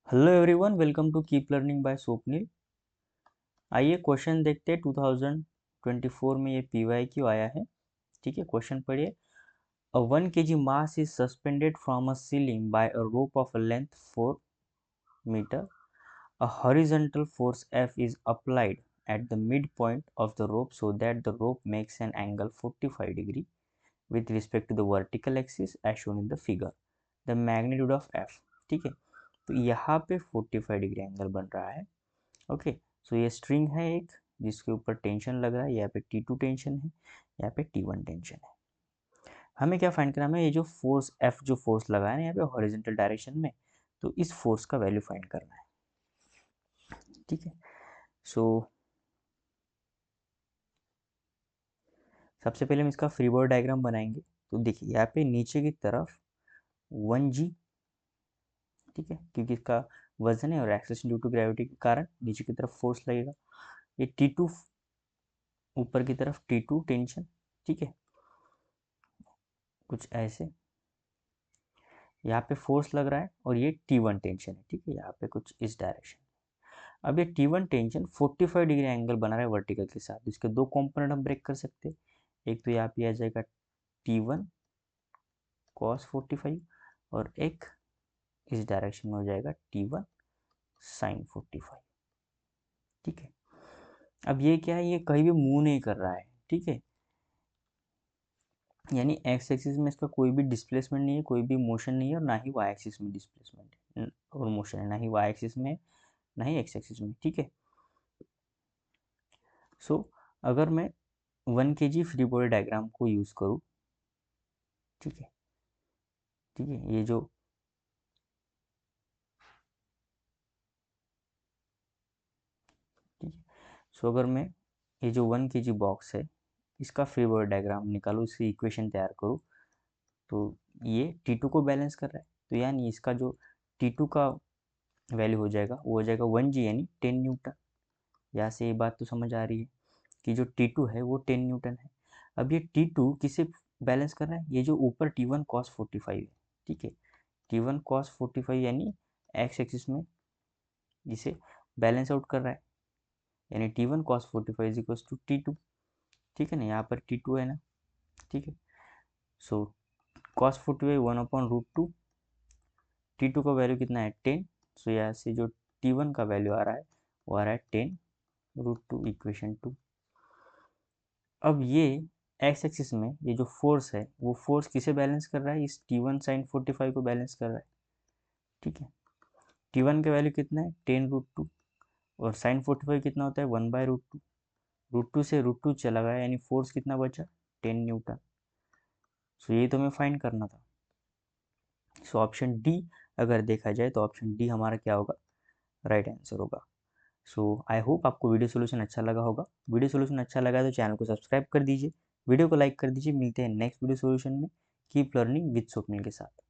Hello everyone, welcome to Keep Learning by Swapnil. आइए question देखते हैं। 2024 में ये पीवाईक्यू आया है। ठीक है, क्वेश्चन पढ़िए। A 1 kg mass is suspended from a ceiling by a rope of a length 4 metre. A horizontal force F is applied at the midpoint of the rope so that the rope makes an angle 45 degree with respect to the vertical axis as shown in the figure. The magnitude of F. ठीक है, तो यहाँ पे 45 degree angle बन रहा है। Okay, सो ये string है एक जिसके ऊपर टेंशन लग रहा है। यहाँ पे T2 टेंशन है, यहाँ पे T1 टेंशन है। हमें क्या फाइंड करना है? ये जो फोर्स F जो फोर्स लगा है ना यहाँ पे हॉरिजॉन्टल डायरेक्शन में, तो इस फोर्स का वैल्यू फाइंड करना है। ठीक है, सो सबसे पहले हम इसका फ्री बॉडी डायग्राम बनाएंगे। तो देखिए यहाँ पे नीचे की तरफ 1g, ठीक है, क्योंकि इसका वजन है और एक्सेलरेशन ड्यू टू ग्रेविटी के कारण नीचे की तरफ फोर्स लगेगा। ये T2 ऊपर की तरफ T2 टेंशन, ठीक है, कुछ ऐसे यहाँ पे फोर्स लग रहा है और ये T1 टेंशन है। ठीक है, यहाँ पे कुछ इस डायरेक्शन। अब ये T1 टेंशन 45 डिग्री एंगल बना रहा है वर्टिकल के साथ। इसके दो कंपोनेंट हम ब्रेक कर सकते हैं। एक तो यहाँ पे आ जाएगा T1 cos 45 और एक इस डायरेक्शन में हो जाएगा T1 sin 45। ठीक है, अब ये क्या है? ये कहीं भी मूव नहीं कर रहा है। ठीक है, यानी एक्स एक्सिस में इसका कोई भी डिस्प्लेसमेंट नहीं है, कोई भी मोशन नहीं है, और ना ही वाई एक्सिस में डिस्प्लेसमेंट और मोशन है, ना ही वाई एक्सिस में, ना ही एक्स एक्सिस में। ठीक है, सो अगर मैं 1 kg फ्री बॉडी डायग्राम को यूज करूँ, ठीक है, ठीक है, ये जो ठीक है, सो अगर मैं ये जो 1 kg बॉक्स है इसका फ्री बॉडी डायग्राम निकालूँ, इसकी इक्वेशन तैयार करूँ, तो ये T2 को बैलेंस कर रहा है। तो यानी इसका जो T2 का वैल्यू हो जाएगा वो हो जाएगा 1g यानी 10 न्यूटन। यहाँ से ये बात तो समझ आ रही है कि जो T2 है वो 10 न्यूटन है। अब ये T2 किसे बैलेंस कर रहा है? ये जो ऊपर T1 cos 45 है। ठीक है, T1 cos 45 यानी एक्स एक्सिस में जिसे बैलेंस आउट कर रहा है, यानी T1 cos 45 is equals to T2। ठीक है ना, यहाँ पर T2 है ना। ठीक है, सो cos 45 1/√2, T2 का वैल्यू कितना है 10। सो यहाँ से जो T1 का वैल्यू आ रहा है वो आ रहा है 10√2 इक्वेशन 2। अब ये एक्स एक्सिस में ये जो फोर्स है वो फोर्स किसे बैलेंस कर रहा है? इस T1 sin 45 को बैलेंस कर रहा है। ठीक है, T1 का वैल्यू कितना है 10√2 और sin 45 कितना होता है 1/√2। √2 से √2 चला गया यानी फोर्स कितना बचा 10 न्यूटन। सो ये तो हमें फाइंड करना था। सो ऑप्शन डी अगर देखा जाए तो ऑप्शन डी हमारा क्या होगा? राइट आंसर होगा। सो आई होप आपको वीडियो सोल्यूशन अच्छा लगा होगा। वीडियो सोल्यूशन अच्छा लगा तो चैनल को सब्सक्राइब कर दीजिए, वीडियो को लाइक कर दीजिए। मिलते हैं नेक्स्ट वीडियो सोल्यूशन में। कीप लर्निंग विद स्वप्निल के साथ।